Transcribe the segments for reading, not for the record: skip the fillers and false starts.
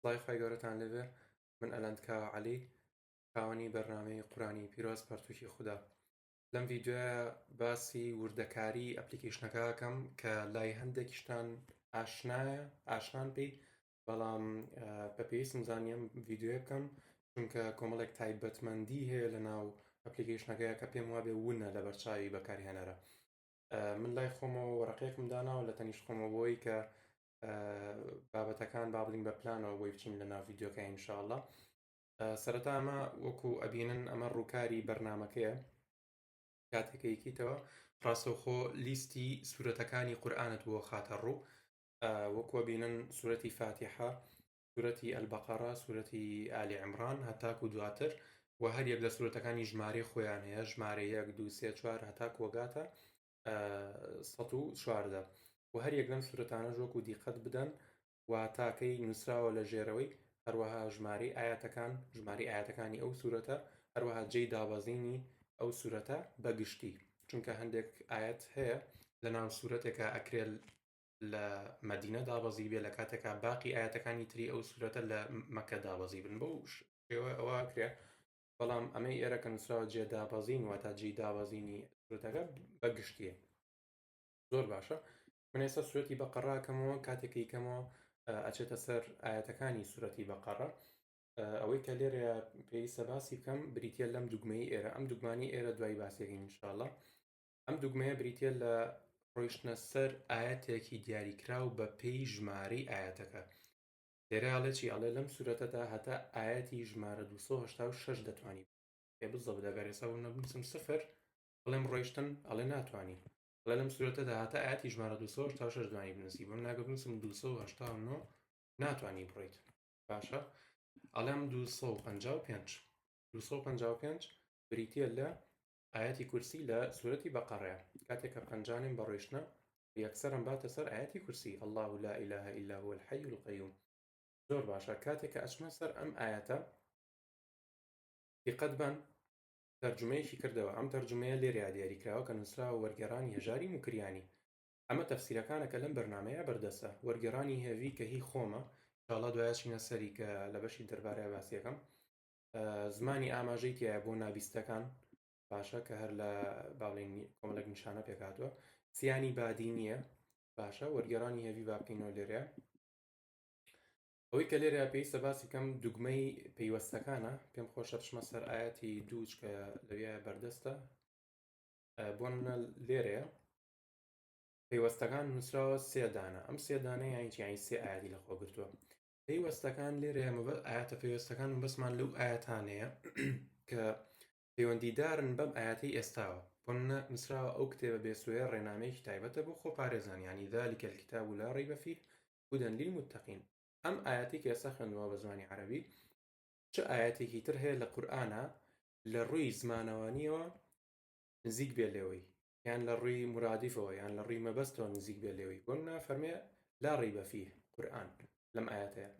سڵای خی گەورەتان لەبێ من ئەلەندکاوە عەلی کاوەنی بەرنامەی قورانی پیرۆز پەرتووکی خودا. لەم ڤیددیۆیە باسی وردەکاری ئەپلیکیشنەکەکەم کە لای هەندێکیشتان ئاشنان پێی، بەڵام بەپێویستم زانیم ڤیددیۆ بکەم چونکە کۆمەڵێک تایبەتمەندی هەیە لە ناو ئەپلیکیشنەکەیە کە پێم وابێ وونە لە بەرچاوی بەکارهێنەرە. من لای خۆمەوە وەرەقەیەکم داناوە لە تەنیشت خۆمە بۆی کە بابەتەکان با بڵین بە پلانەوە بۆی بچین لە ناو ڤیددیۆکە ئینشاءڵڵا. سەرەتا ئەمە وەکو ئەبینن ئەمە ڕووکاری بەرنامەکەیە کاتێکیکیتەوە ڕاستەوخۆ لیستی سوورەتەکانی قورئانت بۆ خاتە ڕوو، وەکوە بینن سوورەتی فاتحە، سوورەتی ئەلبەقەرە، سوورەتی ئالی عیمران هەتاکو دواتر و هەر یەک لە سوورەتەکانی ژمارەی خۆیان هەیە، ژمارە 1 2 3 4 هەتاکو وەگاتە 14 و هەر یەک لەم سوورەتانە ژۆک و دیقەت بدەن و تاکەی نووسراوە لە ژێرەوەی، هەروەها ژمارەی ئاەتەکانی ئەو سوورەتە، هەروەها جێی دابەزینی ئەو سوورەتە بەگشتی، چونکە هەندێک ئاەت هەیە لە ناو سوورەتێکە ئەکرێت لە مەدینە دابەزی بێ لە کاتێکا باقی ئاەتەکانی تری ئەو سوورەتە لە مەکە دابەزی بن بەو شێوە ئەوە کرێ، بەڵام ئەمەی ئێرە کە نووسراوە جێ دابەزین واتە جێی دابەزینی سوورەتەکە بەگشتیە. زۆر باشە. من ئێستا سوورەتی بەقەڕاکەمەوە کاتێکی کەمەوە ئەچێتە سەر ئاەتەکانی سوورەتی بەقەڕە. ئەوەی کە لێرە پێویستە باسی بکەم بریتە لەم دوگمەی ئێرە، ئەم دوگمانی ئێرە دوای باسیەکەین ئینشاءڵڵا. ئەم دوگمەیە بریتە لە ڕۆیشتنە سەر ئاەتێکی دیاریکراو بە پێی ژمارەی ئاەتەکە. لێرە ئەڵێکی ئەڵێ لەم سوورەتەدا هەتا ئاەتی ژمارە 286 دەتوانانی پێ بزە بدەگەرێسا و نەبنووسم سفر بڵێم ڕۆیشتن ئەڵێ ناتوانانی، بڵێ لەم سوورەتەدا هەتا ئاەتی ژمارە 286 دوانی بنووسی بۆم ناگە بنووسم 289 ناتوانانی بڕۆیت. باشە ئەڵێم 255 بریتە لە ئاەتی کورسی لە سوورەتی بەقەڕەیە، کاتێککە پەنجانیم بە ڕۆیشتنە یەکسەرم باتە سەر ئاەتی کورسی الله لا إله إلا هو الحي القيوم. زۆر باشە، کاتێککە ئەچمە سەر ئەم ئاەتە دیقەت بن تەرجمەیەکی کردەوە، ئەم تەرجمەیە لێرە دیاریکراوە کە نووسراوە وەرگێڕانی هێژاری موکریانی. ئەمە تەفسیرەکانەکە لەم بەرنمەیە بەردەستە، وەرگێڕانی هێوی کە هی خۆمە ئینشاڵڵا دوایچینە سەری کە لە بەشی دەربارەی باسیەکەم. زمانی ئاماژەی تایە بۆ نابیستەکان باشە کە هەر لە باڵین کۆمەڵێک نیشانە پێکاتوە، سیانی بادی نییە باشە، وەرگێڕانی هێوی با بکەینەوە لێرە. ئەوەی کە لێرە پێویستە باسی بکەم دوگمەی پەیوەستەکانە، پێم خۆشە بچمە سەر ئاەتی دووچ کە لەوێ بەردەستە بۆن لێرەیە پەیوەستەکان نووسراوە سێدانە، ئەم سێدانە یانی سێ ئاەتی لە خۆگرتووە. پەیوەستەکان لێرەیە ئاەتە پەیوەستەکان بەسمان لەو ئاەتانەیە کە پەیوەندیدارن بەم ئاەتی ئێستاوە، بۆن نووسراوە ئەو کتێبە بێسوەیە ڕێنامەیەکی تایبەتە بۆ خۆ پارێزان، ینی ذالک الکتاب لا ڕیب فیه هدى للمتقین. ئەم ئاەتی کە ئێستا خوێندووە بە زمانی عەرەبی چ ئاەتێکی تر هەیە لە قورئانە لە ڕووی زمانەوانیەوە نزیک بێ لێەوەی، یان لە ڕووی مرادیفەوە یان لە ڕووی مەبەستەوە نزیک بێ لێەوەی، بۆ فەرمێ لا ڕیب فیه قورئان لەم ئاەتەیە.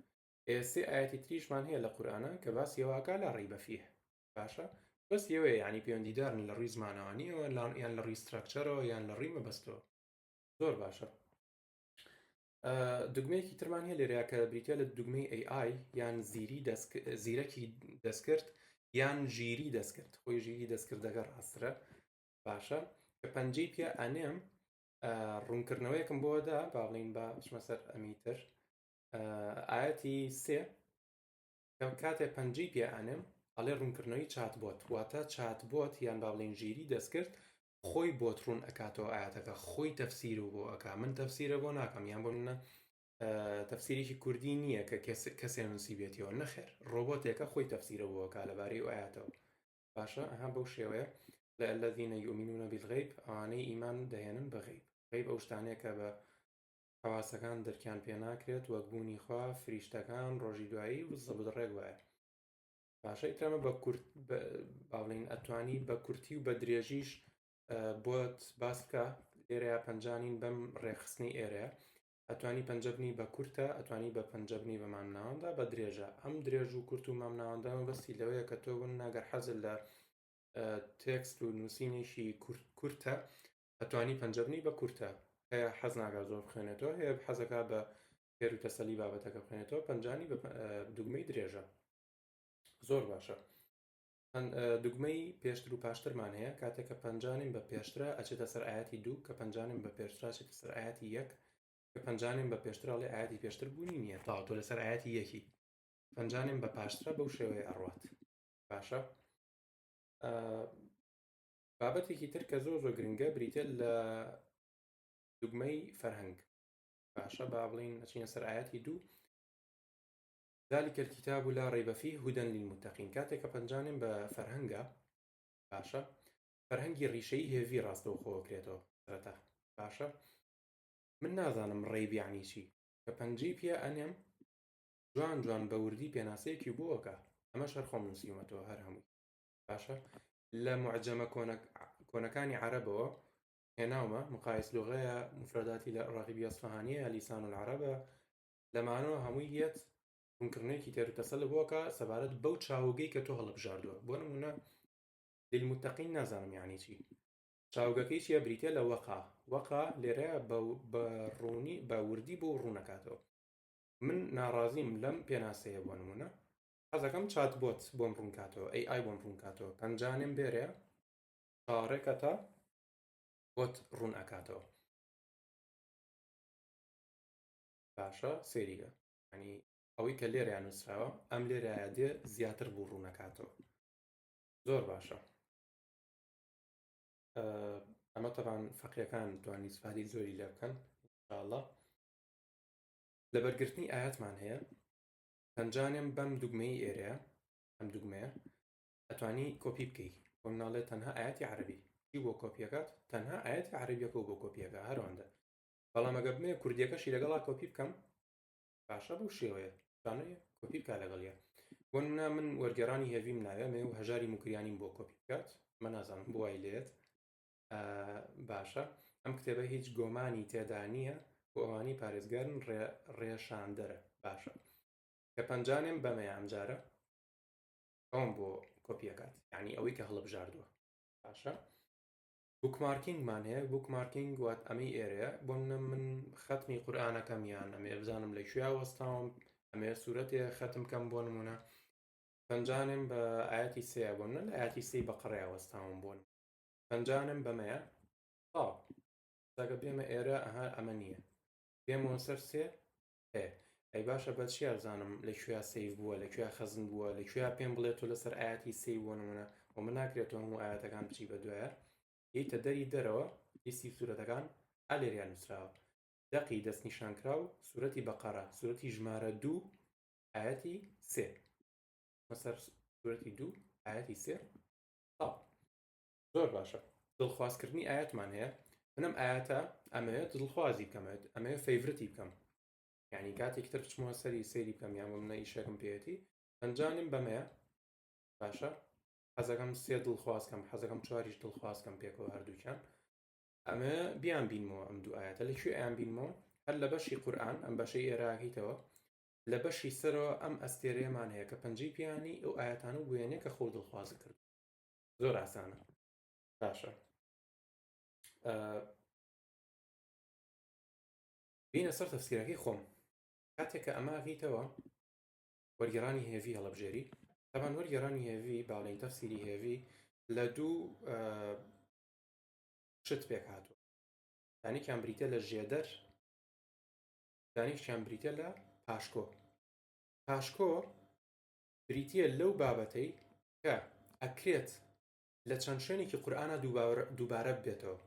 ئێسێ ئاەتی تریشمان هەیە لە قورئانە کە باسی ئەوەکە لا ڕیب فیه، باشە بەس ئێوەیە ینی پەیوەندیدارن لە ڕووی زمانەوانیەوە یان لە ڕووی ستراکچەرەوە یان لە ڕووی مەبەستەوە. زۆر باشە. دوگمەیەکی ترمان هەیە لێرەیە کە بریتە لە دوگمەی AI یان زیرەکی دەستکرد یان ژیری دەستکرد، خۆی ژیری دەستکردەکە ڕاسترە باشە کە پەنجەی پێ ئەنێم ڕوونکردنەوەیەکم بۆدا با بڵین بە بچمە سەر ئەمیتر ئاەتی سێ کە کاتێ پەنجەی پێ ئەنێم ئەڵێ ڕوونکردنەوەی چات بۆت، واتە چات بۆت یان با بڵین ژیری دەستکرد خۆی بۆت ڕوون ئەکاتەوە ئاەتەکە، خۆی تەفسیر و بۆ ئەکا، من تەفسیرە بۆ ناکەم یان بۆ منە تەفسیرێکی کوردی نییە کە کەسێ نووسی بێتەوە، نەخێر ڕۆبۆتێکە خۆی تەفسیرە بۆەکە لەبارەی ئەو ئاەتەوە. باشە ئەها بەو شێوەیە لە الذین یؤمنون بالغیب ئەوانەی ئیمان دەهێنن بە غیب. غیب ئەو شتانەیە کە بە حەواسەکان دەرکیان پێ ناکرێت، وەک بوونی خوا، فریشتەکان، ڕۆژی دوایی و زەبدڕێک وایە. باشە ئیترەمە بە کورت باڵین ئەتوانی بە کورتی و بە درێژیش بۆت باس بکە. لێرەیە پەنجانین بەم ڕێخستنی ئێرەیە، ئەتوانی پەنجەبنی بە کورتە، ئەتوانی بە پەنجەبنی بە مامناوەندا بە درێژە. ئەم درێژ و کورت و مامناوەندامە بەستی لەوەیە کە تۆ بن ناگەر حەزت لە تێکست و نووسینێکی کورتە ئەتوانی پەنجەبنی بە کورتە، هەیە حەز ناگا زۆر بخوێنێتەوە، هەیە حەزەکە بە فێر و تەسەلی بابەتەکە بخێنێتەوە پەنجانی بە دوگمەی درێژە زۆر باشە. دوگمەی پێشتر و پاشترمان هەیە کاتێککە پەنجانیم بە پێشترە ئەچێتە سەر ئاەتی 2 کە پەنجانیم بە پێشترا چێتە سەر ئاەتی 1 کە پەنجانیم بە پێشتراڵێ ئاەتی پێشتر بوونی نییە تاوە تۆ لەسەر ئاەتی 1 پەنجانیم بە پاشترە بەو شێوەیە ئەڕوات باشە. بابەتێکی تر کە زۆر گرنگە بریتە لە دوگمەی فەرهەنگ باشە با بڵین ئەچینە سەر ئاەتی 2 ذلك الكتاب لا ريب فيه هدى للمتقين کاتێککە پەنجانیم بە فەرهەنگە باشە فەرهەنگی ڕیشەی هێوی ڕاستەوخۆوە کرێتەوە سەرەتا باشە. من نازانم ڕێب یعنی چی کە پەنجەی پێ ئەنێم جوان جوان بە وردی پێناسەیەکی بۆکە ئەمە شەر خۆم نووسیومەتەوە هەر هەمووی باشە. لە معجەمە کۆنەکانی عەرەبەوە هێناومە مقایس لغەیە مفرداتی لە ڕاغیبی ئەسفەهانیە لیسان العەرەبە لەمانەوە هەمووی هێت ڕوونکردنێکی تێر و تەسەل بۆکە سەبارەت بەو چاوگەی کە تۆ هەڵبژاردووە بۆ نمونە للمتقین نازانم یعنی چی چاوگەکەی چیە بریتە لە وەقا لێرەیە بە ڕوونی بە وردی بۆ ڕوونەکاتەوە. من ناڕازیم لەم پێناسەیە بۆ نمونە حەزەکەم چات بۆت بۆم ڕوونکاتەوە ئەی بۆم ڕوونکاتەوە پەنجانێم بێرەیە چاڕێکەتە بۆت ڕوون ئەکاتەوە باشە سێریگە ینی ئەوەی کە لێرەیان نووسراوە ئەم لێرەیە دێ زیاتر بوو ڕوونەکاتەوە زۆر باشە. ئەمە تەبان فەقیەکان توانی سفادی زۆری لێ بکەن ئینشاءالله. لە بەرگرتنی ئاەتمان هەیە پەنجانێم بەم دوگمەی ئێرەیە ئەم دوگمەیە ئەتوانی کۆپی بکەیت بۆ مناڵێت تەنها ئاەتی عەرەبی چی بۆ کۆپیەکەات تەنها ئاەتی عەرەبیەکە بۆ کۆپیەکە هەروەندە بەڵام ئەگە بمێ کوردیەکەشی لەگەڵا کۆپی بکەم باشە بەو شێوەیە توانێت کۆپی بکات لەگەڵیە بۆ نمونە من وەرگێڕانی هێویم ناوێ و هەژاری موکریانیم بۆ کۆپی بکات من نازانم بۆ وای لێت باشە. ئەم کتێبە هیچ گۆمانی تێدا نییە بۆ ئەوانی پارێزگارن ڕێشاندەرە باشە کە پەنجانێم بەمەیە ئەمجارە ئەوم بۆ کۆپیەکات یعنی ئەوەی کە هەڵبژاردووە باشە. بوکمارکینگمان هەیە بوکمارکینگ وات ئەمەی ئێرەیە بۆ من خەتمی قورئانەکەم یان ئەمێ بزانم لە کوێ وەستاوم ئەمێ سوورەتێ خەتم کەم بۆ نمونە پەنجانێم بە ئاەتی سێ بۆ لە ئاەتی سێی بەقڕەیە وەستاوم بۆن پەنجانم بەمەیە ساگە بێمە ئێرە ئەمە نییە پێمەوە سەر سێ ئەی باشە بە چی ئەزانم لەکوێ سەیف بووە لەکوێ خەزم بووە لەکوێ پێم بڵێت تۆ لەسەر ئاەتی سێی بۆ نمونە و من ناکرێتەوە هەموو ئاەتەکان بچی بە دوایە هیتە دەری دەرەوە لیستی سوورەتەکان ئالێریان نووسراوە دەقی دەستنیشانکرا و سوورەتی بەقەرە سوورەتی ژمارە 2 ئاەتی سێ مەسەر سوورەتی 2 ئاەتی سێ زۆر باشە. دڵخوازکردنی ئاەتمان هەیە منم ئاەتە ئەمەوێت دڵخوازی بکەمێت ئەمەوێت فەیڤرەتی بکەم یعنی کاتێک تر بچمەوە سەری بکەم یان منە ئیشەکەم پێێتی پەنجانیم بەمەیە باشە حەزەکەم سێ دڵخوازکەم حەزەکەم چواریش دڵخوازکەم پێکەوە هەردووکیان ئەمە بیان بینمەوە ئەم دوو ئاەتە لەکوێ ئەیان بینمەوە هەر لە بەشی قورئان ئەم بەشەی ئێراکیتەوە لە بەشی سەرەوە ئەم ئەستێرەیەمان هەیە کە پەنجەی پیانی ئەو ئاەتانە وێنێ کە خۆ دڵخوازی کرد زۆر ئاسانە باشە. بینە سەر تەفسیرەکەی خۆم کاتێک کە ئەماغیتەوە وەرگێڕانی هێوی هەڵەبژێری تەبان وەرگێڕانی هێوی باڵین تەفسیری هێوی لە دوو شت پێک هاتووە دانێکیان بریتە لە ژێدەر دانێکیان بریتە لە پاشکۆ بریتە لەو بابەتەی کە ئەکرێت لە چەند شوێنێکی قورئانە دووبارە بێتەوە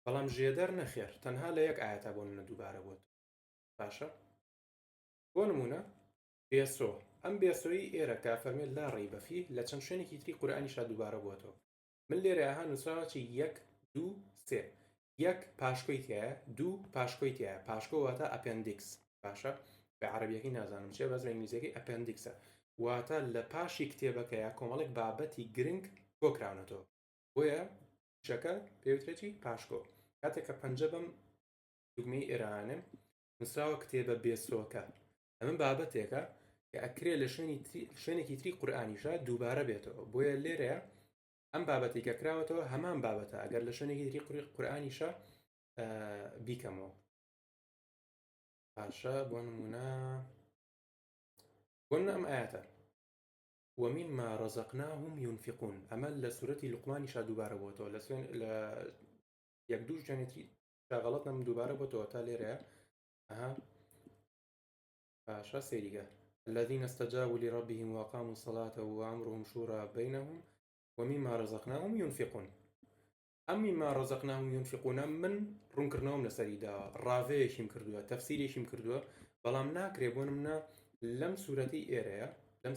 بەڵام ژێدەر نەخێر تەنها لە یەک ئاەتە بۆ منە دووبارە بووت باشە. بۆ نمونە بێسۆ ئەم بێسۆی ئێرە کا فەرمێت لا ڕەیبە فیه لە چەند شوێنێکی تری قورئانیشا دووبارە بووەتەوە من لێرە ئاها نووسراوەتی 1 2 3 1 پاشکۆی تایە 2 پاشکۆی تایە پاشکۆ واتە ئەپێندیکس باشە بە عەرەبیەکەی نازانم چێ بەس بە ئینگلیزیەکەی ئەپێندیکسە واتە لە پاشی کتێبەکەیە کۆمەڵێک بابەتی گرنگ بۆ کراونەتەوە بۆیە شەکە پێوترێتی پاشکۆ کاتێک کە پەنجە بەم دوگمەی ئێرانم نووسراوە کتێبە بێسۆکە ئەمە بابەتێکە کە ئەکرێ لە شوێنێکی تری قورئانیشە دووبارە بێتەوە بۆیە لێرەیە ئەم بابەتی کە کراوەتەوە هەمان بابەتە ئەگەر لە شوێنێکی تری قورئانیشە بیکەمەوە باشە بۆ نمونە ئەم ئاەتە ومما رزقناهم ينفقون ئەمە لە سورەتی لوقمانیشا دووبارە بۆتەوە لە یەک دوو جانێتی غەڵەت نەم دووبارە بۆتەوە تا لێرەیە ئەها باشە سێریگە الذين استجابوا لربهم وأقاموا الصلاة وأمرهم شورى بينهم ومما رزقناهم ينفقون ئەم مما رزقناهم ينفقون من ڕوونکردنەوەم لەسەریدا ڕاوەیەکیم کردووە تەفسیرێکیم کردووە بەڵام ناکرێ بۆ نمونە لەم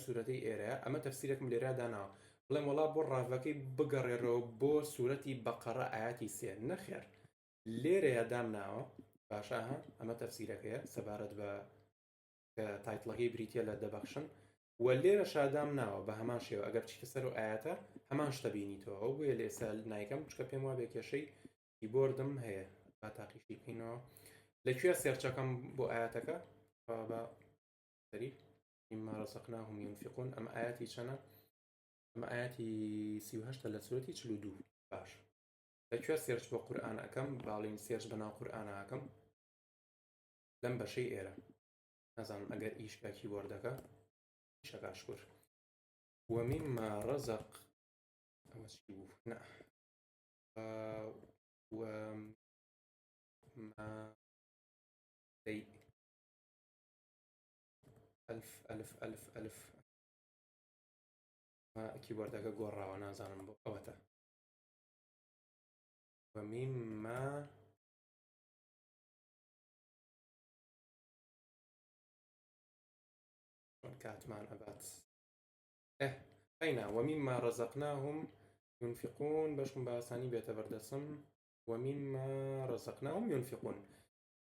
سوورەتەی ئێرەیە ئەمە تەفسیرێکم لێرە داناوە بڵێم وەڵا بۆ ڕاوەکەی بگەڕێرەوە بۆ سوورەتی بەقەرە ئاەتی سێ نەخێر لێرەیە دامناوە باشە ئەمە تەفسیرەکەیە سەبارەت بە تایتڵەکەی بریتە لە دەبەخشن و لێرە شادام ناوە بە هەمان شێوە ئەگەر چیتە سەر و ئاەتە هەمان شتە بینیتەوە ئەو بۆیە لە ئێستا نایکەم چکە پێم وا بێ کێشەی کیبۆردم هەیە با تاقیشی بکەینەوە لەکوێ سێرچەکەم بۆ ئاەتەکە بە سەری مما رزقناهم ينفقون ئەمە ئاەتی چەنە ئەمە ئاەتی 38 لە سورەتی 42 باش لەکوێ سێرچ بۆ قورئان ئەەکەم باڵین سێرچ بەناو قورئان ئەەکەم لەم بەشەی ئێرە نازانم ئەگەر ئیشکا کیبۆردەکە شكاشكر ومما رزق لا وما ألف ما كيبوردەکە گۆڕاوە نازانم بۆ ئەوەتە ومما كاتمان أبات أين ومما رزقناهم ينفقون باشكم باساني بيتبردسم ومما رزقناهم ينفقون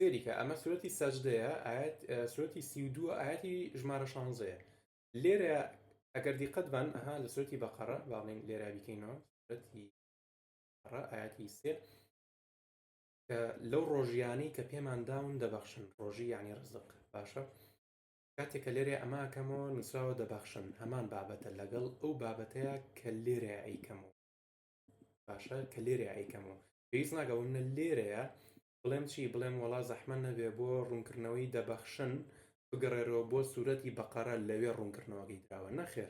ذلك أما سورة السجدة آيات سورة 32 آياتي جمارة شانزية ليرة أجر دقت بان لسورة بقرة بعدين ليرة بكينو سورة بقرة آياتي سير لو روجياني كبيمان داون دبخشن روجي يعني رزق باشا کاتێککە لێرێ ئەما کەمەوە نووسراوە دەبەخشن هەمان بابەتە لەگەڵ ئەو بابەتەیە کە لێرە ئەیکەمەوە باشە کە لێرە ئەیکەمەوە پێویست ناگەونە لێرەیە بڵێم چی بڵێم وەڵا زەحمە نەبێ بۆ ڕوونکردنەوەی دەبەخشن بگەڕێرەوە بۆ سوورەتی بەقەرە لەوێ ڕوونکردنەوەگەی درراوە نەخێر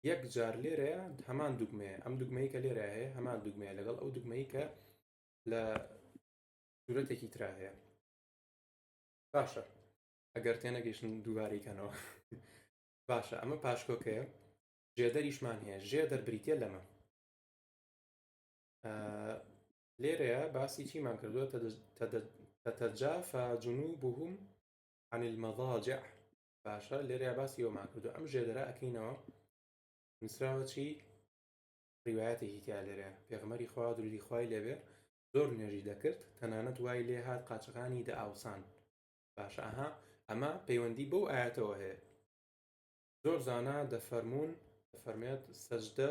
یەک جار لێرەیە هەمان دوگمەیە ئەم دوگمەی کە لێرە هەیە هەمان دوگمەیە لەگەڵ ئەو دوگمەی کە لە سوورەتێکی ترا هەیە باشە ئەگەر تێنەگەیشتن دووبارەیکەنەوە باشە ئەمە پاشکۆکەیە ژێدەریشمان هەیە ژێ دەربریتە لەمە لێرەیە باسی چیمان کردووە تتجافى جنوبهم عن المضاجع باشە لێرەیە باسی ئەومان کردو ئەم ژێدەرە ئەکەینەوە نووسراوە چی ڕیوایەتێکی تیا لێرەیە پێغەمبەری خوا درودی خوای لێبێ زۆر نوێژی دەکرد تەنانەت وای لێ هات قاچەکانی دەئاوسان باشە ئەمە پەیوەندی بەو ئاەتەوە هەیە زۆر زانا دەفەرمێت سەجدە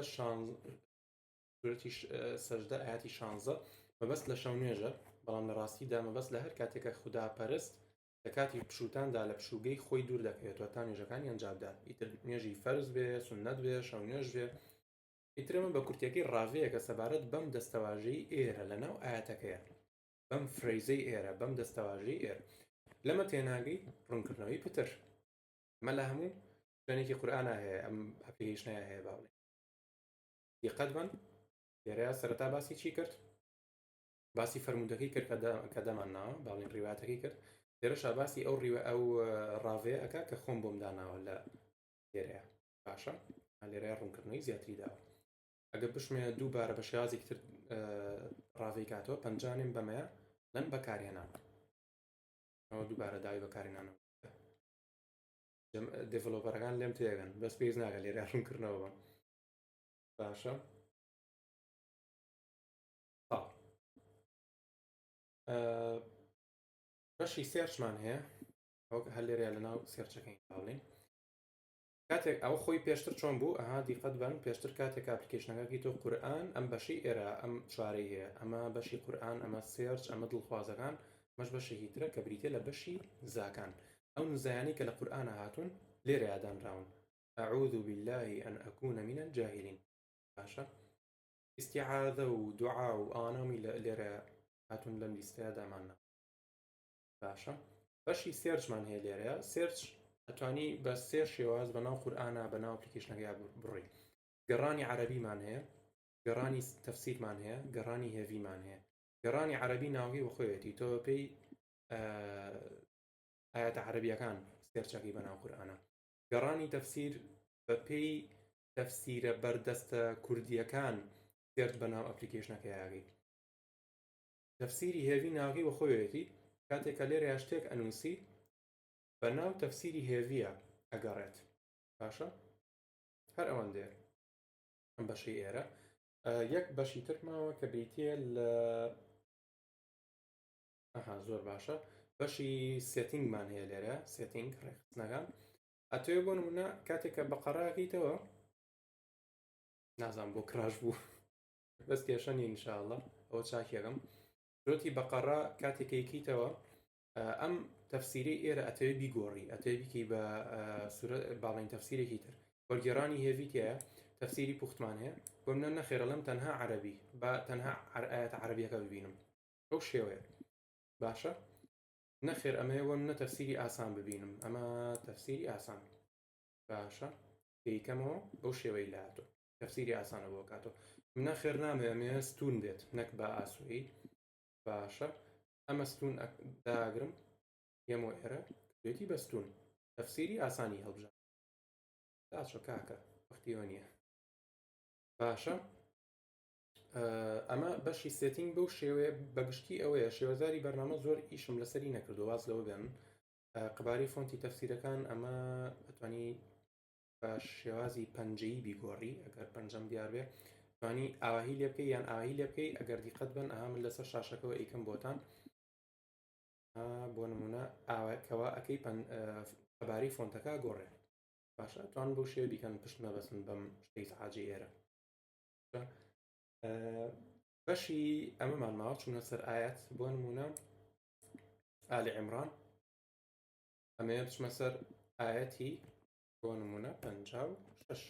سەجدە ئاەتی 16 مەبەست لە شەو نوێژە بەڵام لە ڕاستیدا مەبەست لە هەر کاتێکە خوداپەرست لە کاتی پشوتاندا لە پشوگەی خۆی دوور دەکەوێتەوە تا نوێژەکانی ئەنجامدات ئیتر نوێژی فەرز بێ سونەت بێ شەو نوێژ بێ ئیترمە بە کورتیەکەی ڕاوەیە کە سەبارەت بەم دەستەواژەی ئێرە لەناو ئاەتەکەیە بەم فرەیزەی ئێرە بەم دەستەواژەی ئێرە لەمە تێناگەی ڕوونکردنەوەی پتر مە لە هەموو شوێنێکی قورئانە هەیە ئەم ئەپلیکیشنەیە هەیە باڵێ دیقەت بن لێرەیە سەرەتا باسی چی کرد باسی فەرموودەکەی کرد کە دەمانناوە باڵێن ڕیواتەکەی کرد لێرەشا باسی ئەو ڕاوەیە ئەکا کە خۆم بۆم داناوە لە لێرەیە باشە لێرەیە ڕوونکردنەوەی زیاتری داوە ئەگە بشمێ دووبارە بە شێوازێکی تر ڕاوەی کاتەوە پەنجانیم بەمەیە لەم بەکارهێنان ئەوە دووبارە داوای بەکارهێنانەوە دێڤلۆپەرەکان لێم تێگەن بەس پێویست ناکە لێرە ڕوونکردنەوە بن باشە بەشی سێرچمان هەیە هەر لێرە لەناو سێرچەکەی باڵێن کاتێک ئەو خۆی پێشتر چۆن بوو دیقەت بن پێشتر کاتێک ئاپلیکیشنەکەی تۆ قورئان ئەم بەشی ئێرە ئەم چوارەی هەیە ئەمە بەشی قورئان ئەمە سێرچ ئەمە دڵخوازەکان مەش بەشێکی ترە کە بریتە لە بەشی زاکان ئەو نزایانی کە لە قورئانە هاتوون لێرە یادانراون أعوذ بالله أن أكون من الجاهلين باشە استعاذە و دوعا و ئانامی لێرە هاتوون لەم لیستەیە داماننا باشە بەشی سێرچمان هەیە لێرەیە. سێرچ ئەتوانی بە سێ شێواز بەناو قورئانە بەناو ئەپلیکیشنەکەی بڕۆی. گەڕانی عەرەبیمان هەیە، گەڕانی تەفسیرمان هەیە، گەڕانی هێڤیمان هەیە. گەڕانی عەرەبی ناوی بەخۆیەتی، تۆ پێی ئاەتە عەرەبیەکان سێرچەکەی بەناو قورئانە. گەڕانی تەفسیر بە پێی تەفسیرە بەردەستە کوردیەکان سێرچ بەناو ئەپلیکیشنەکەی یاگەی. تەفسیری هێڤی ناوی بەخۆیەتی، کاتێکە لێرە شتێک ئەنووسی بەناو تەفسیری هێڤیە ئەگەڕێت. باشە؟ هەر ئەوەندەیە ئەم بەشەی ئێرە. یەک بەشی ترماوە کە بریتیە لە زۆر باشە. بەشی سێتینگمان هەیە لێرە، سێتینگ ڕێخستنەکان. ئەتوێ بۆ نمونە کاتێکە بەقەڕاکەیتەوە، نازانم بۆ کراش بوو بەس کێشە نی ئینشاءڵڵا ئەوە چاکێکم. شۆتی بەقەڕا کاتێکیکیتەوە ئەم تەفسیری ئێرە ئەتەوێ بیگۆڕی، ئەتەوێ بیکەی بە باڵین تەفسیرێکی تر. وەرگێڕانی هێڤیتیایە تەفسیری پوختمان هەیە، بۆ منە نەخێرە لەم تەنها عەرەبی با تەنها ئاەتە عەرەبیەکە ببینم، ئەو شێوەیە. باشە؟ نەخێر ئەمەیە بۆ منە تەفسیری ئاسان ببینم، ئەمە تەفسیری ئاسان. باشە؟ پێیکەمەوە بەو شێوەی لاتۆ تەفسیری ئاسانە بۆ کاتەوە. منە خێر نامێ ئەمێ ستون بێت نەک بە ئاسووی. باشە؟ ئەمە ستون داگرم یەمۆ ئێرە دوێتی بەستون تەفسیری ئاسانی هەڵبژە داچۆ کاکە وەختیەوە نییە. باشە؟ ئەمە بەشی سێتینگ بەو شێوەیە بەگشتی ئەوەیە. شێوەزاری بەرنامە زۆر ئیشم لەسەری نەکردو، واز لەوە بێن قباری فۆنتی تەفسیرەکان ئەمە ئەتوانی بە شێوازی پەنجەیی بیگۆڕی ئەگەر پەنجەم دیار بێ، توانی ئاواهی لێ بکەی یان ئاواهی لێ بکەی. ئەگەر دیقەت بن ئەها من لەسەر شاشەکەەوە ئیکەم بۆتان بۆ نمونە ئاواکەوە ئەەکەی قەباری فۆنتەکە گۆڕێ. باشە؟ توان بەو شێوە بیکەن پشت مەبەسن بەم شتەی سەعاجی ئێرە. بەشی ئەمەمان ماوە چوونە سەر ئاەت، بۆ نمونە ئالی عیمران. ئەمەیە بچمە سەر ئاەتی بۆ نمونە 56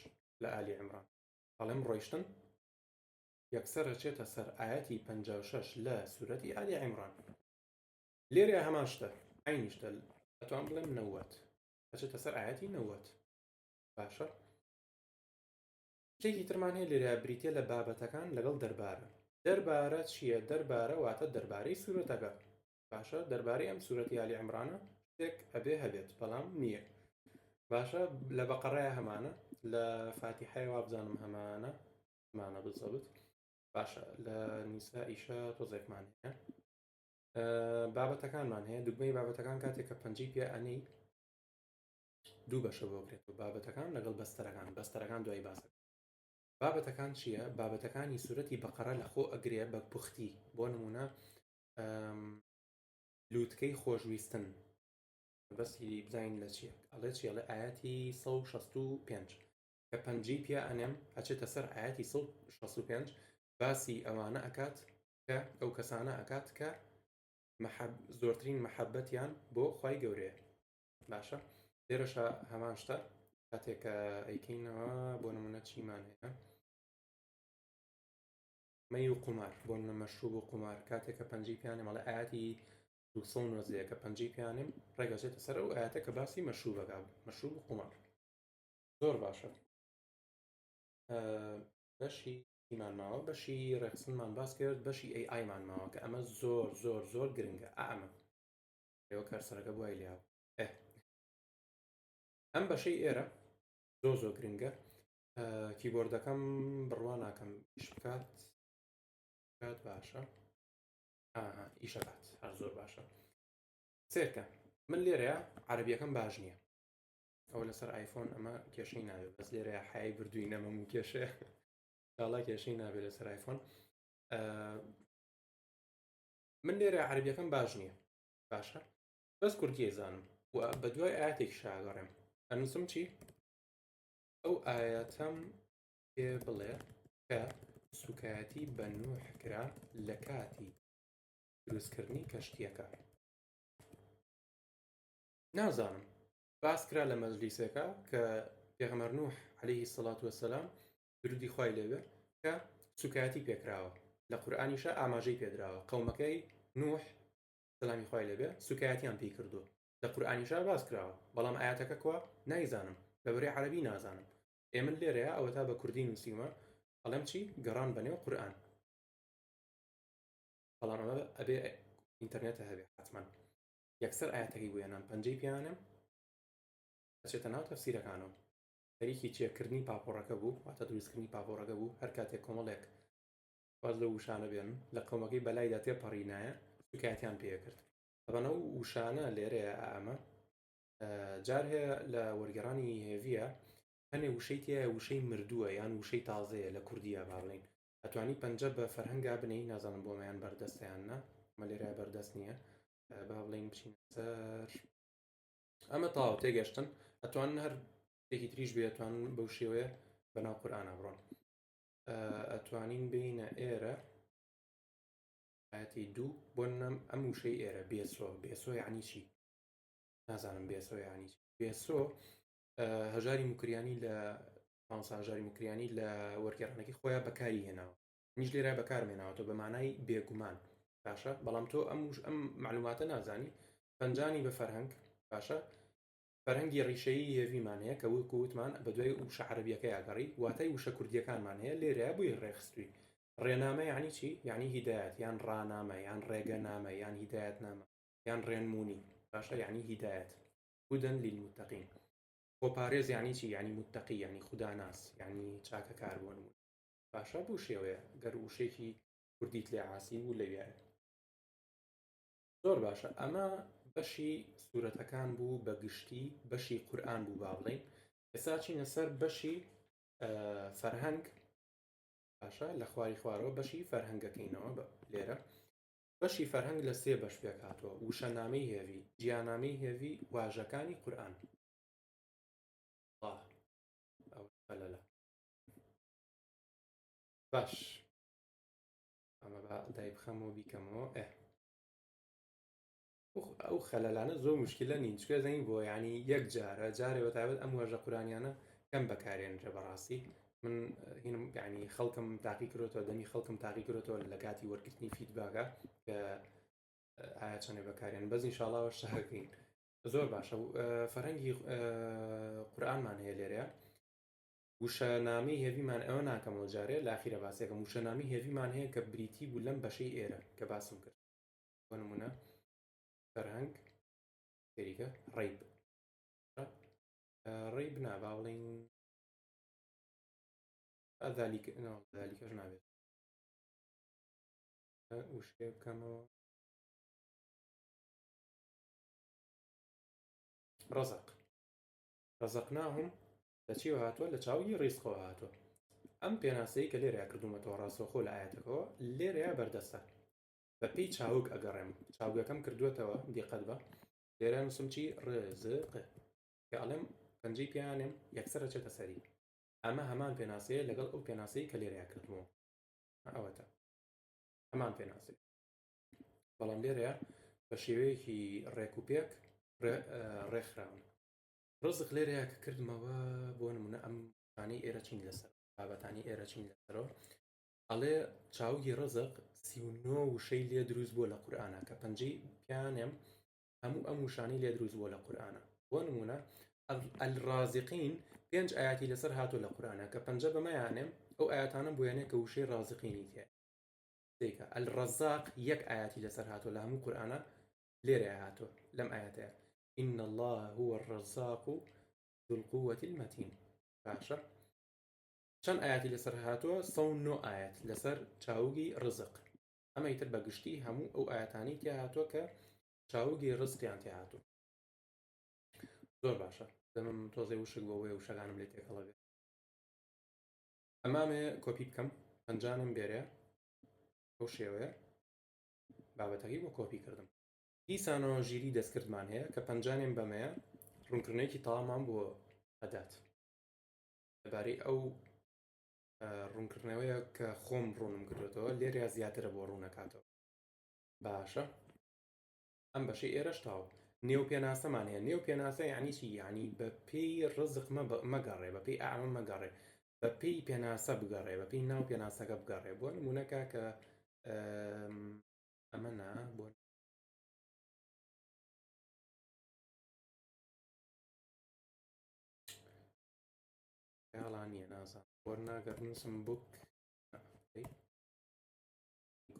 لە ئالی عیمران. بەڵێم ڕۆیشتن یەکسەر ئەچێتە سەر ئاەتی 56 لە سوورەتی ئالی عیمران. لێرە هەمان شتە عینی شتە، ئەتوان بڵێم 90 ئەچێتە سەر ئاەتی 90. باشە؟ شتێکی ترمان هەیە لێرە بریتە لە بابەتەکان لەگەڵ دەربارە. دەربارە چییە؟ دەربارە واتە دەربارەی سوورەتەکە. باشە؟ دەربارەی ئەم سوورەتی ئالی عیمرانە شتێک ئەبێ هەبێت، بەڵام نییە. باشە؟ لە بەقەڕەیە هەمانە، لە فاتیحەی وابزانم هەمانە بزەبت. باشە؟ لە نیسائیشە تۆزێکمان هەیە. بابەتەکانمان هەیە. دوگمەی بابەتەکان کاتێککە پەنجەی پێ ئەنەی دوو بەشە بۆ بکرێت و بابەتەکان لەگەڵ بەستەرەکان دوای باسە. بابەتەکان چییە؟ بابەتەکانی سوورەتی بەقەرە لە خۆ ئەگرێ بە پوختی. بۆ نمونە لووتکەی خۆشویستن، بەسی بزین لە چیە ئەڵێ چیە لە ئاەتی 165 کە پەنجەی پێ ئەنێم ئەچێتە سەر ئاەتی 165 باسی ئەوانە ئەکات کە ئەو کەسانە ئەکات کە زۆرترین مەحەبەتیان بۆ خوای گەورەیە. باشە؟ لێرەشە هەمان شتە کاتێکە ئەیکەینەوە بۆ نمونە چیمان هەیە مەی و قومار، بۆ نمونە مەشروب و قومار. کاتێکە پەنجەی پیانێ مەڵە ئاەتی 290 کە پەنجەی پیانێم ڕێگەچێتە سەر ئەو ئاەتە کە باسی مەشروبەکە، مەشروب و قومار. زۆر باشە. بەشی ئیمان ماوە، بەشی ڕێخستنمان باس کرد، بەشی ئەی مان ماوە کە ئەمە زۆر زۆر زۆر گرنگە. ئەمە ئێوە کارسەرەکە بوای لیاو ئەم بەشەی ئێرە زۆر زۆر گرنگە. کیبۆردەکەم بڕوا ناکەم ئیش بکات باشە. ئیشەکات هەر زۆر باشە. سێرکە من لێرەیە عەرەبیەکەم باش نییە، ئەو لەسەر ئایفۆن ئەمە کێشەی ناوێت، بەس لێرەیە حای بردووی نەمەموو کێشەیە ئاڵا کێشەی نابێت لەسەر ئایفۆن. من لێرە عەرەبیەکەم باش نییە. باشە؟ بەس کوردیە زانم و بە دوای ئاەتێکی شاگەڕێم ئەنووسم چی؟ ئەو ئاەتەم پێ بڵێ کە سوکایەتی بە نوح کرا لە کاتی دروستکردنی کەشتیەکە. نازانم باس کرا لە مەجلیسێکە کە پێغەمبەر نوح عەلەیهی سەڵات وەسەلام درودی خوای لێبێ کە سوکایەتی پێکراوە. لە قورئانیشە ئاماژەی پێدراوە قەومەکەی نوح سەلامی خوای لێبێ سوکایەتیان پێی کردووە. لە قورئانیشا باس کراوە بەڵام ئاەتەکە کوا نایزانم لەبەرەی عەرەبی نازانم ئێمە لێرەیە ئەوە تا بە کوردی نووسیمە ئەڵێم چی گەڕان بەنێو قورئان بەڵام ئەمە ئەبێ ئینتەرنێتە هەبێ حتمما یەکسەر ئاەتەکەی بۆیانان پەنجەی پیانم دەچێتە ناو تەفسیرەکانەوە خەریکی چێکردنی پاپۆڕەکە بوو واتە دروستکردنی پاپۆڕەکە بوو هەر کاتێک کۆمەڵێک باز لە وشانە بێن لە قەومەکەی بەلایدا تێپەڕینایە سوکاتیان پێکرد بەبەنە وشانە لێرەیە ئەمە جار هەیە لە وەرگێڕانی هێڤیە هەنێ وشەی تایە وشەی مردووە یان وشەی تازەیە لە کوردیە باڵین ئەتوانی پەنجە بە فەرهەنگا بنەی نازانم بۆمەیان بەردەستیاننا ئەمە لێرە بەردەست نییە با بڵین بچین سەر ئەمە تاو تێگەشتن ئەتوانن هەر شتێکی تریش بێ ئەتوانن بەو شێوەیە بەناو قورئانە بڕۆن ئەتوانین بینە ئێرە ئاەتی دوو بۆ ئەم وشەی ئێرە بێسۆ یعنی چی نازانم بێسۆ یعنی چی بێسۆ هەژاری مکریانی لە هەژاری مکریانی لە وەرگێڕانەکەی خۆیان بەکاری هێناوە نیش لێرە بەکارمێناوەتەوە بە مانای بێگومان باشە بەڵام تۆ ئەم معلوماتە نازانی پەنجانی بە فەرهەنگ باشە فەرهەنگی ڕیشەیی هێڤیمان هەیە کە وتمان بە دوای وشە عەرەبیەکە یاگەڕی واتای وشە کوردیەکانمان هەیە لێرە بووی ڕێخستووی ڕێنامە یعنی چی یعنی هیدایەت یان ڕانامە یان ڕێگەنامە یان هیدایەتنامە یان ڕێنمونی باشە یعنی هیدایەت هودەن لیلموتەقین بۆ پارێز یعنی چی یعنی متەقی یعنی خوداناس یعنی چاکە کار بۆ نمونە باشە بوو شێوەیە گەر وشێکی کوردیت لێ عاسی بوو لەوێایە زۆر باشە ئەمە بەشی سوورەتەکان بوو بە گشتی بەشی قورئان بوو با بڵێین ئێستا چینە سەر بەشی فەرهەنگ باشە لە خواری خوارەوە بەشی فەرهەنگەکەینەوە لێرە بەشی فەرهەنگ لە سێ بەش پێک هاتووە وشەنامەی هێڤی جیانامەی هێڤی واژەکانی قورئان ئەو خەلەلە باش ئەمە بە دای بخەمەوە بیکەمەوە ئەو خەلەلانە زۆر مشکلە نین چکە زەین بۆ ینی یەک جارێ بەتایبەت ئەم وەژە قورئانیانە کەم بەکارێنرە بەڕاستی من هینم یعنی خەڵکم تاقی کردەوە دەمی خەڵکم تاقی کردەوە لە کاتی وەرگرتنی فیدباکە کە ئایا چەندێ بەکارێن بەس ئینشاڵڵا شەکەین زۆر باشە فەرهەنگی قورئانمان هەیە لێرەیە وشەنامەی هێڤیمان ئەوە ناکەمەوە جارێ لە ئاخیرە باسێکم وشەنامەی هێڤیمان هەیە کە بریتی بوو لەم بەشەی ئێرە کە باسم کرد بۆ نمونە فەرهەنگ خێریکە ڕێیب نا با بڵێین ذالیکەش نابێت وشێ بکەمەوە ڕەزەقناهم لە چیوە هاتووە لە چاوی ڕیزقەوە هاتووە ئەم پێناسەی کە لێرەیە کردومەتەوە ڕاستەوخۆ لە ئاەتەکەەوە لێرەیە بەردەستە بە پێی چاوک ئەگەڕێم چاوگەکەم کردوێتەوە دیقەت بە لێرە نووسم چی ڕێزق کە ئەڵێم پەنجەی پیانێم یەکسەرە چێتە سەری ئەمە هەمان پێناسەیە لەگەڵ ئەو پێناسەی کە لێرەیە کردووە ئەوەتە هەمان پێناسی بەڵام لێرەیە بە شێوەیەکی ڕێکوپێک ڕێکخراون ڕزق لێرەیە کە کردمەوە بۆ نمونە ئەم شانەی ئێرە چین لەسەر بابەتانی ئێرە چین لەسەرەوە ئەڵێ چاوگی ڕزق 39 وشەی لێ دروست بووە لە قورئانە کە پەنجەی پیانێم هەموو ئەم وشانەی لێ دروست بووە لە قورئانە بۆ نمونە الرازقین 5 ئاياتی لەسەر هاتووە لە قورئانە کە پەنجە بەمەیانێم ئەو ئاياتانە بۆیانێ کە وشەی رازقینی تێ دیکە الرزاق 1 ئاياتی لەسەر هاتووە لە هەموو قورئانە لێرە هاتووە لەم ئاياتەیە إن الله هو الرزاق ذو القوة المتين باشە چەند ئاياتی لەسەر هاتووە 109 ئايات لەسەر چاوگی ڕزق ئەمە ئیتر بەگشتی هەموو ئەو ئاياتانی تێ هاتووە کە چاوگی ڕزقیان تێ هاتووە زۆر باشە دەمم تۆزێ وشک بۆەوەی وشەکانم لێ تێکەڵە بێت ئەمامێ کۆپی بکەم پەنجانم بێرەیە ئەو شێوەیە بابەتەکەی بۆ کۆپی کردم دیسانەوە ژیری دەستکردمان هەیە کە پەنجانێم بەمەیە ڕوونکردنێکی تاوامان بۆ ئەدات لەبارەی ئەو ڕوونکردنەوەیە کە خۆم ڕوونم کردوێتەوە لێرە زیاترە بۆ ڕوونەکاتەوە باشە ئەم بەشەی ئێرەش تاوە نێو پێناسەمان هەیە نێو پێناسە یعنی چی یعنی بە پێی ڕزق مەگەڕێ بە پێی ئامە مەگەڕێ بە پێی پێناسە بگەڕێ بە پێی ناو پێناسەکە بگەڕێ بۆ نمونەکە کە ئەمە نا بۆ وەرنا گەڕنووسم بووک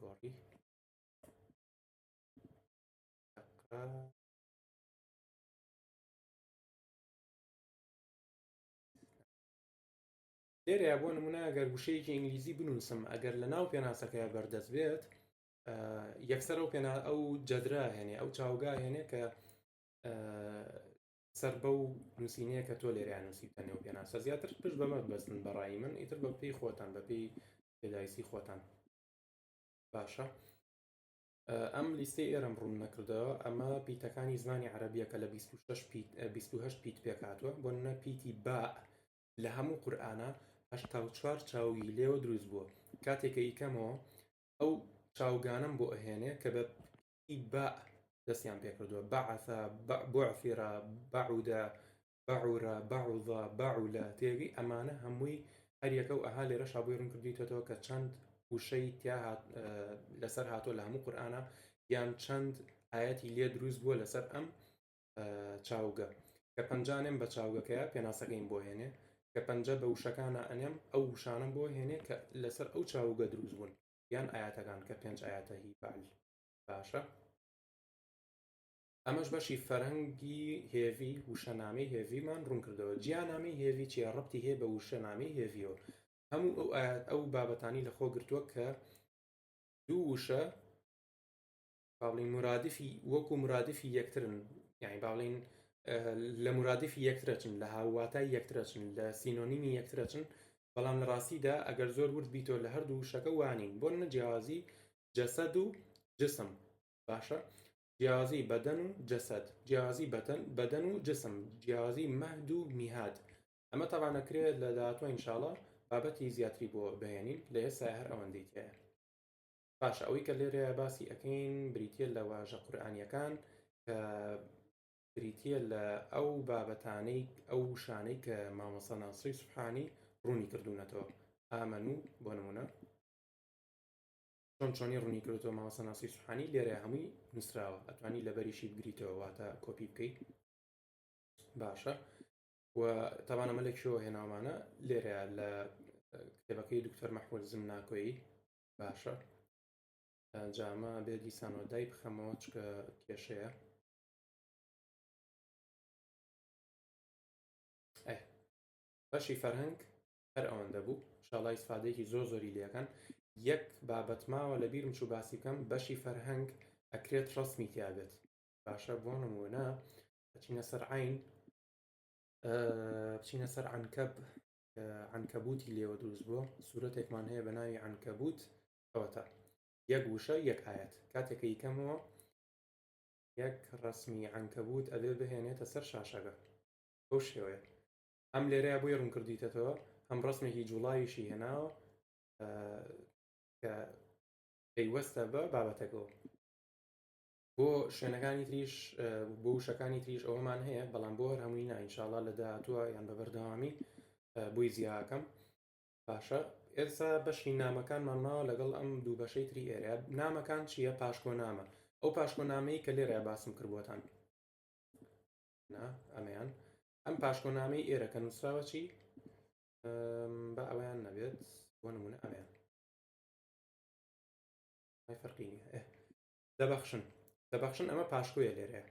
گۆڕی لێرەیە بۆ نمونە ئەگەر وشەیەکی ئینگلیزی بنووسم ئەگەر لە ناو پێناسەکەی بەردەست بێت یەکسەر ئەو جەدرا هێنێ ئەو چاوگا هێنێ کە سەر بەو نووسینەیە کە تۆ لێرەیان نووسیتە نێو پێناسە زیاتر پشت بەمە بەستن بەڕایی من ئیتر بە پێی خۆتان بەپێی پێداویستی خۆتان باشە ئەم لیستەی ئێرەم ڕوون نەکردەوە ئەمە پیتەکانی زمانی عەرەبیە کە لە 26 پیت پێکاتوە بۆ نمونە پیتی باء لە هەموو قورئانە 84 چاوی لێوە دروست بووە کاتێکە ئیکەمەوە ئەو چاوگانم بۆ ئەهێنێ کە بە پیتی باء دەستیان پێکردووە بەعەثە بوعثرە بەعودە بەعورە بەعوضە بەعولە تێگەی ئەمانە هەمووی هەر یەکە و ئەها لێرە شابووی ڕوون کردویتەوە کە چەند وشەی تیا لەسەر هاتۆ لە هەموو قورئانە یان چەند ئاەتی لێ دروست بووە لەسەر ئەم چاوگە کە پەنجانێم بە چاوگەکەیە پێناسەکەین بۆ هێنێ کە پەنجە بە وشەکانە ئەنێم ئەو وشانم بۆ هێنێ کە لەسەر ئەو چاوگە دروست بوون یان ئاەتەکان کە 5 ئاەتە هی فعل باشە ئەمەش بەشی فەرهەنگی هێوی وشەنامەی هێویمان ڕوون کردەوە جیانامەی هێوی چیە ڕەبتی هەیە بە وشەنامەی هێویەوە هەموو ئەو بابەتانی لەخۆ گرتووە کە دوو وشە باڵین مرادفی وەکو مرادفی یەکترن یعنی باڵین لە مرادفی یەکترەچن لە هاواتای یەکترەچن لە سینۆنیمی یەکترەچن بەڵام لە ڕاستیدا ئەگەر زۆر ورد بیتۆ لە هەردوو وشەکە وانین بۆ نەجیاوازی جەسەد و جسم باشە جیاوازی بەدەن و جەسەد جیاوازی بەدەن و جسم جیاوازی مەهد و میهاد ئەمە تەوانەکرێت لە داهاتوە ئینشاڵڵا بابەتی زیاتری بۆ بهێنین لە ئێستا هەر ئەوەندەی تایە باشە ئەوەی کە لێرەیە باسی ئەەکەین بریتە لە واژە قورئانیەکان کە بریتە لە ئەو بابەتانەی ئەو شانەی کە مامۆستا ناسری سوبحانی ڕوونی کردوونەتەوە ئامەن و بۆ نمونە چۆنی ڕوونی کردەوە مامۆستا ناسری سوبحانی لێرە هەمووی نووسراوە ئەتوانی لەبەریشی بگریتەوە واتە کۆپی بکەیت باشە و تاوانە ئەمە لەکوێوە هێناوانە لێرە لە کتێبەکەی دکتۆر مەحموود زمناکۆیی باشە جامە بێ دیسانەوە دای بخەمەوە چکە کێشەیە بەشی فەرهەنگ هەر ئەوەندە بوو شاڵای سفادەیەکی زۆری لێکەن یەک بابەت ماوە لە بیرم چوو باسی بکەم بەشی فەرهەنگ ئەکرێت ڕەسمی تیابێت باشە بۆ نمونە بچینە سەر عین بچینە سەر عنکەبوتی لێوە دروست بووە سوورەتێکمان هەیە بە ناوی عنکەبوت ئەوەتە یەک وشە یەک ئاەت کاتێکە یکەمەوە یەک ڕەسمی عنکەبوت ئەبێ بهێنێتە سەر شاشەکە بەو شێوەیە ئەم لێرەیە بۆی ڕوون کردیتەوە هەم ڕەسمێکی جوڵاویشی هێناوە کە پەیوەستە بە بابەتەکەەوە بۆ شوێنەکانی تریش بۆ وشەکانی تریش ئەوەمان هەیە بەڵام بۆ هەر هەمووی نا ئینشاڵڵا لە داهاتووە یان بە بەردەوامی بۆی زیاکەم باشە ئێستا بەشی نامەکانمان ماوە لەگەڵ ئەم دوو بەشەی تری ئێرە نامەکان چییە پاشکۆنامە ئەو پاشکۆنامەی کە لێرە باسم کردبووتان ئەمەیان ئەم پاشکۆنامەی ئێرە کە نووسراوە چی بە ئەویان نەبێت بۆ نمونە ئەمەیان فەرقی نییە دەبەخشن ئەمە پاشکۆیە لێرەیە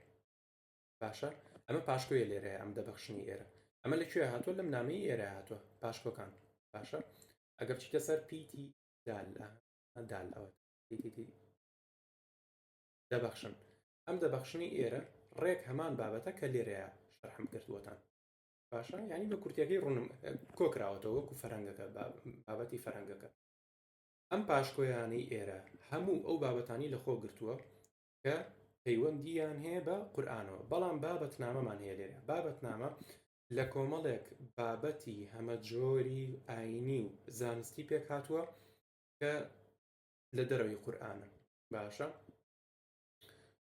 باشە ئەمە پاشکۆیە لێرەیە ئەم دەبەخشنی ئێرە ئەمە لەکوێ هاتووە لەم نامەی ئێرە هاتووە پاشکۆکان باشە ئەگەر بچیتە سەر پیتی دال ئەوە دەبەخشن ئەم دەبەخشنی ئێرە ڕێک هەمان بابەتە کە لێرەیە شەرحم کردووەتان باشە ینی بە کورتیەکەی ڕوونم کۆکراوەتەوە وەکو فەرهەنگەکە بابەتی فەرهەنگەکە ئەم پاشکۆیانەی ئێرە هەموو ئەو بابەتانی لەخۆ گرتووە کە پەیوەندیان هەیە بە قورئانەوە بەڵام بابەتنامەمان هەیە لێرە بابەتنامە لە کۆمەڵێک بابەتی هەمە جۆری ئاینی و زانستی پێک هاتووە کە لە دەرەوەی قورئانە باشە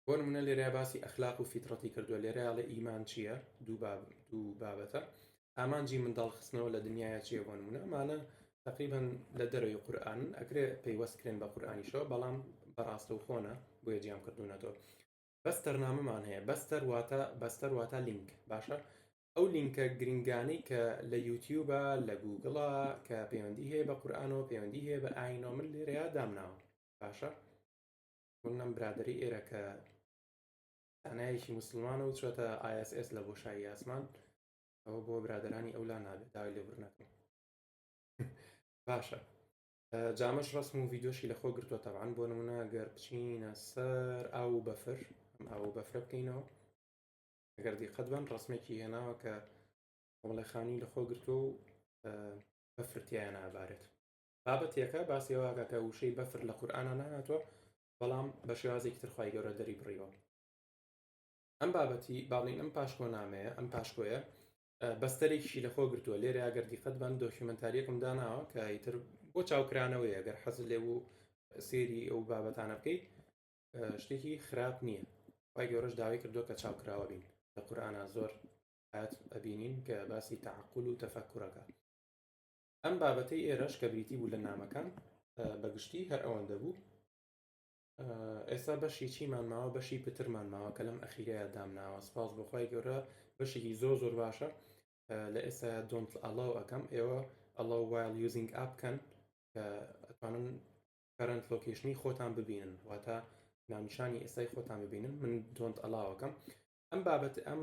بۆ نمونە لێرە باسی ئەخلاق و فیتڕەتی کردووە لێرە لە ئیمان چییە دوو بابەتە ئامانجی منداڵخستنەوە لە دنیاە چیە بۆ نمونە ئەمانە تقریبان لە دەرەوەی قورئان ئەکرێ پەیوەستکرێن بە قورئانیشەوە بەڵام بەڕاستە و خۆنە بۆیە جیام کردوونەتەوە بەستەرنامەمان هەیە بەستەر واتە لینک باشە ئەو لینکە گرنگانەی کە لە یوتیوبە لە گوگڵە کە پەیوەندی هەیە بە قورئانەوە پەیوەندی هەیە بە ئاینەوە من لێرەیە دامناوە باشە نم برادری ئێرە کە دانایەکی مسلمانە و چۆتە ISS لە بۆشایی ئاسمان ئەوە بۆ برادرانی ئەولا نابێت داوای لێبور نەکەم باشە جامەش ڕسم و ڤیدۆشی لە خۆ گرتووە تەبعاً بۆ نمونە گەر بچینە سەر ئاو و بەفر ئاو و بەفرە بکەینەوە ئەگەر دیقەت بن ڕسمێکی هێناوە کە وڵێخانی لە خۆ گرتووە و بەفرتیایە نابارێت بابەتێکە باسیێواگە کە وشەی بەفر لە قورئانە نهاتوە بەڵام بە شێوازێکی تر خوای گەورە دەری بڕیەوە ئەم بابەتی باڵین ئەم پاشکۆنامەیە ئەم پاشکۆیە بەستەرێکیشی لە خۆ گرتووە لێرە ئەگەر دیقەت بن دۆکیومنتاریەکم داناوە کە ئیتر بۆ چاوکرانەوەی ئەگەر حەزت لێ بوو سێری ئەو بابەتانە بکەیت شتێکی خراپ نییە خوای گەورەش داوای کردووە کە چاوکراوە بین لە قورئانە زۆر ئاەت ئەبینین کە باسی تەعەقول و تەفەککوڕەکە ئەم بابەتەی ئێرەش کە بریتی بوو لە نامەکان بەگشتی هەر ئەوەندە بوو ئێستا بەشی چیمان ماوە بەشی پترمان ماوە کە لەم ئەخیرەیە دامناوە سپاس بۆخوای گەورە بەشێکی زۆر باشە لە ئێستا دۆنت ئەڵاو ئەەکەم ئێوە ئەڵاو وایل یوزینگ ئاپ بکەن کە ئەتوانن کەرەنت لۆکیشنی خۆتان ببینن واتە ناونیشانی ئێستای خۆتان ببینن من دۆنت ئەڵاوەکەم ئەم بابەت ئەم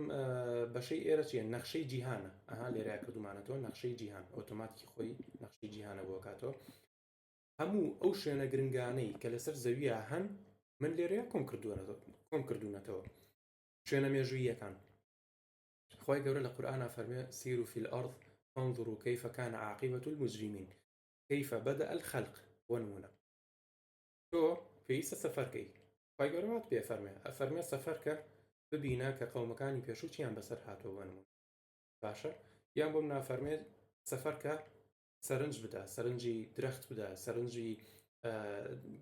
بەشەی ئێرە چیە نەخشەی جیهانە ئەها لێرە کردومانەتەوە نەخشەی جیهان ئۆتۆماتیکی خۆی نەخشەی جیهانە بۆ کاتەوە هەموو ئەو شوێنە گرنگانەی کە لەسەر زەویە هەن من لێرەیە کۆم کردوونەتەوە شوێنە مێژوویەکان خوای گەورە لە قورئانە فەرمێ سیروا فی الأرض فانظروا كيف كان عاقبة المجرمين كيف بدأ الخلق ونمونە تۆ پێویستە سەفەرکەی خوای گەورە وات پێ فەرمێ سەفەرکە ببینە کە قەومەکانی پێشوو چیان بەسەر هاتۆ ونمونە باشە یان بۆم نافەرمێت سەفەرکە سەرنج بدە سەرنجی درەخت بدە سەرنجی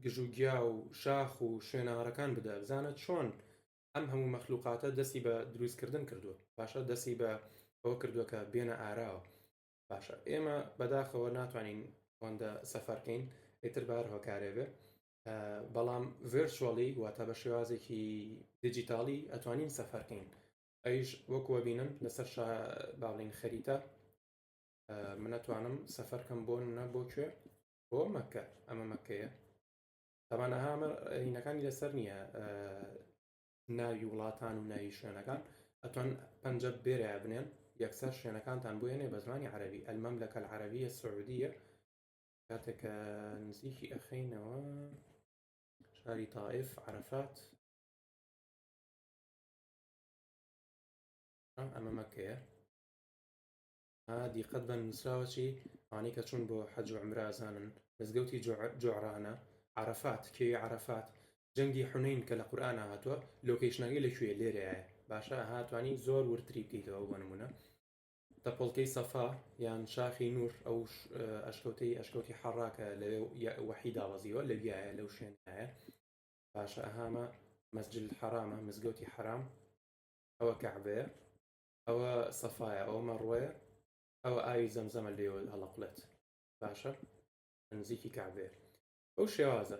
گژوگیا و شاخ و شوێناڕەکان بدە بزانە چۆن ئەم هەموو مەخلوقاتە دەستی بە دروستکردن کردووە باشە دەستی بە ئەوە کردووە کە بێنە ئاراوە باشە ئێمە بەداخەوە ناتوانین ئەوەندە سەفەرکەین ئیتر بار هۆکارێ بێ بەڵام ڤێرچوەڵی واتە بە شێوازێکی دیجیتاڵی ئەتوانین سەفەرکەین ئەیش وەکووە بینن لەسەر باڵین خەریتە من ئەتوانم سەفەرکەم بۆ نە بۆ کوێ بۆ مەکە ئەمە مەکەیە تەمانە هامە هینەکانی لەسەر نییە ناوی وڵاتان و ناوی شوێنەکان ئەتوان پەنجە بێرە بنێن یەکسەر شوێنەکانتان بۆێنێ بە زمانی عەرەبی ئەلمەملەکە العەرەبیە السعودیە کاتێکە نزیکی ئەخەینەوە شاری تائف عەرەفات ئەمە مەکەیە دیقەت بە نووسراوەچی ئەوانەی کە چوون بۆ حەج و عومرە ئەزانن مزگەوتی جوعرانە عەرەفات کێوی عەرەفات جەنگی حونەین کە لە قورئانە هاتووە لۆکیشنەکەی لەکوێ لێرەیە باشە هاتوانی زۆر ورتری بکەیتەوە بۆ نمونە تەپۆڵکەی سەفا یان شاخی نور ئەو ئەشکەوتی حەڕاکە لەوێ وەحی داوەزیوە لەویایە لەو شوێنایە باشە ئەهامە مەسجد الحەرامە مزگەوتی حەرام ئەوە کەعبەیە ئەوە سەفایە ئەوە مەڕوەیە ئەوە ئاوی زەمزەمە لێوە هەڵەقلێت باشە نزیکی کەعبەیە ئەو شێوازە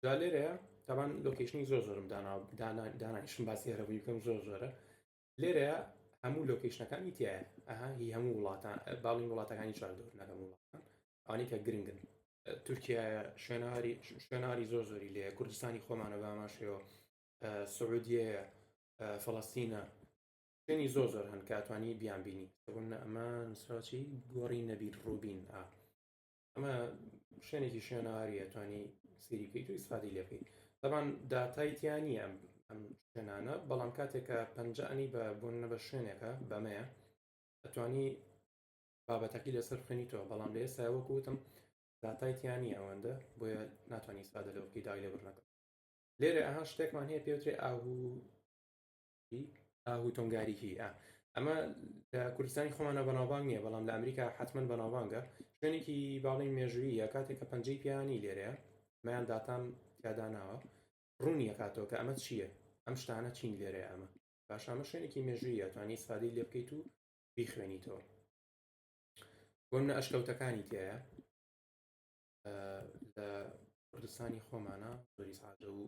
جا لێرەیە تاوان لۆکیشنی زۆرم دانایشم باسی هەرەبووی بکەم زۆرە لێرەیە هەموو لۆکیشنەکانی تایە ئەها هی هەموو وڵاتان باڵین وڵاتەکانی چاردۆر نەکەم وڵاتان ئەوانەی کە گرنگن تورکیایە شوێناری زۆری لێ کوردستانی خۆمانە باماشەوە سعودیەیە فەڵەستینە شوێنی زۆر هەن کاتوانی بیان بینی بوون ئەمە نووسراچی گۆڕی نەبیر ڕووبین ئەمە شوێنێکی شوێنەواری ئەتوانی سیری بکەیت و ئیسفادی لێ بکەیت طبعاً داتایتیانی ئەم شوێنانە بەڵام کاتێکە پەنجەنی بە بوونە بە شوێنێکە بەمەیە ئەتوانی بابەتەکەی لەسەر خوێنیتەوە بەڵام لە ئێستا وەکوتم داتایتیانی ئەوەندە بۆیە ناتوانانی ئیسفادە لەوە بکەیت داوای لێبڕ نەکەم لێرە ئەها شتێکمان هەیە پێوترێ ئاهوو تۆنگاریکی ئەمە لە کوردستانی خۆمانە بەناوبانگ نییە بەڵام لە ئەمریکا حتمما بەناوبانگە شوێنێکی باڵین مێژوویە کاتێککە پەنجەی پیانی لێرەیە مایان داتام تیاداناوە ڕوونیە کاتەوە کە ئەمە چییە ئەم شتانە چین لێرەیە ئەمە باش ئەمە شوێنێکی مێژوویە توانی ئیسفادەی لێ بکەیت و بیخوێنیتەوە بۆ منە ئەشکەوتەکانی تایە لە کوردستانی خۆمانە زۆری سادە و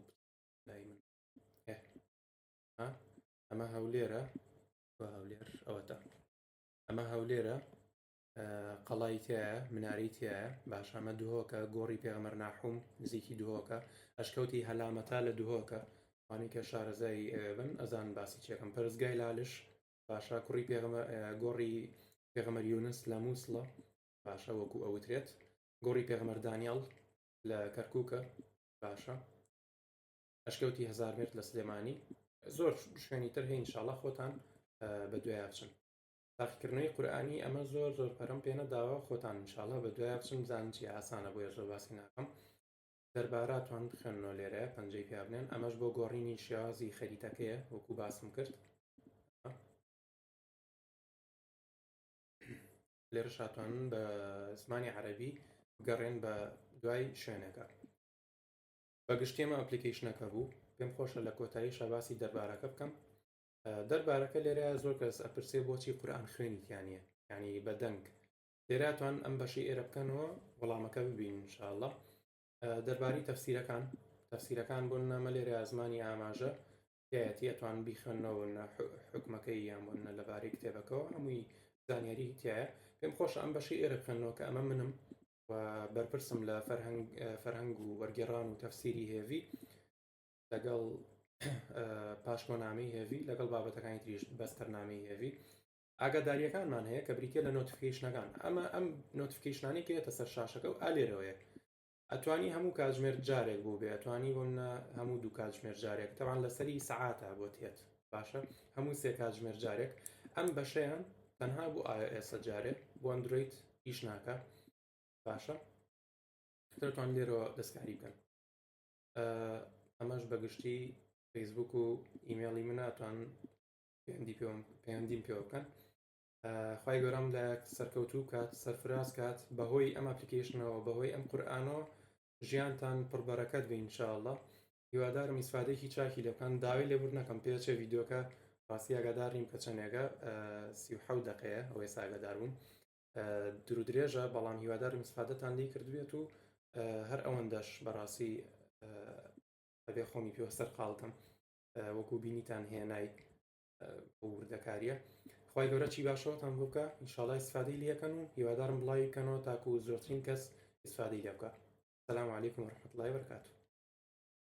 لای من ئەمە هەولێرە بە هەولێر ئەوەتە ئەمە هەولێرە قەڵای تایە مناری تایە باش ئەمە دوهۆکە گۆڕی پێغەمبەر ناحوم نزیکی دوهۆکە ئەشکەوتی هەلامەتا لە دوهۆکە وانی کە شارەزای بن ئەزان باسی چێکم پەرزگای لالش باشە کوڕی گۆڕی پێغەمبەر یونس لە مووسڵە باشە وەکو ئەوترێت گۆڕی پێغەمبەر دانیێڵ لە کەرکووکە باشە ئەشکەوتی هزار مێرد لە سلێمانی زۆر شوێنی تر هەیە ئینشاڵڵا خۆتان بە دوای بچن تاقیکردنەوەی قورئانی ئەمە زۆر پەرم پێ نەداوە خۆتان ئینشاڵڵا بە دوای بچن بزانن چی ئاسانە بۆیە زۆر باسی ناکەم دەرباراتوان بخوێنەوە لێرەیە پەنجەی پیا بنێن ئەمەش بۆ گۆڕینی شێوازی خەریتەکەیە وەکو باسم کرد لێرە شاتوانن بە زمانی عەرەبی بگەڕێن بە دوای شوێنەکە بەگشتێمە ئەپلیکیشنەکە بوو پێم خۆشە لە کۆتایی شەباسی دەربارەکە بکەم دەربارەکە لێرە زۆر کەس ئەپرسێ بۆچی قورئان خوێنیتیانە ینی بەدەنگ لێراتوان ئەم بەشی ئێرە بکەنەوە وەڵامەکە ببین انشاءالله دەرباری تەفسیرەکان بۆن نامە لێرە زمانی ئاماژە تایەتی ئەتوان بیخوێنەوە حکومەکەی یان بۆنە لەبارەی کتێبەکەەوە هەمووی زانیاری تایە پێم خۆشە ئەم بەشی ئێرە بخوێنەوە کە ئەمە منم و بەرپرسم لە فەرهەنگ و وەرگێڕان و تەفسیری هێوی لەگەڵ پاشمۆنامەی هێوی لەگەڵ بابەتەکانی تریش بەستەرنامەی هێوی ئاگاداریەکانمان هەیە کە بریتە لە نۆتیفیکیشنەکان ئەم نۆتیفیکیشنانی کێتە سەر شاشەکە و ئالێرەوەیە ئەتوانی هەموو کاتژمێر جارێک بوو بێ ئەتوانی بۆ هەموو دوو کاتژمێر جارێک تەوان لەسەری سەعاتە بۆ تێت باشە هەموو سێ کاتژمێر جارێک ئەم بەشەیان تەنها بۆ iOS جارێک بۆ ئەندروید ئیش ناکە باشە دەتوان لێرەوە دەستکاری بکەن ئەمەش بەگشتی فەیسبوک و ئیمێڵی مناتوان پەیوەندیم پێوە بکەن خی گەورەم لە سەرکەوتوو کات سەرفراز کات بەهۆی ئەم ئەپلیکیشنەوە بەهۆی ئەم قورئانەوە ژیانتان پڕبەرەکەت بێ ئینشاءالله هیوادارم ئیسفادەیەکی چاکی لێ بکەن داوای لێبور نەکەم پێچێ ڤیدیۆکە ڕاستی ئاگاداریم کە چەندێگە 37 دقەیە ئەوەی ساگەدار بووم درودرێژە بەڵام هیوادارم ئیسفادەتان لی کردوێت و هەر ئەوەندەش بەڕاستی ئەبێ خۆمی پێوە سەر قاڵکەم وەکو بینیتان هێنای وردەکاریە خی گەورە چی باشەوەتان بۆ بکە ئینشاڵڵا ئیسفادەی لەکەن و هیوادارم بڵاوی بکەنەوە تاکو زۆرترین کەس ئیسفادەی لێ بکە. سەلام عەلیکم وەرەحمەتوڵڵاهی وبەرەکاتوه.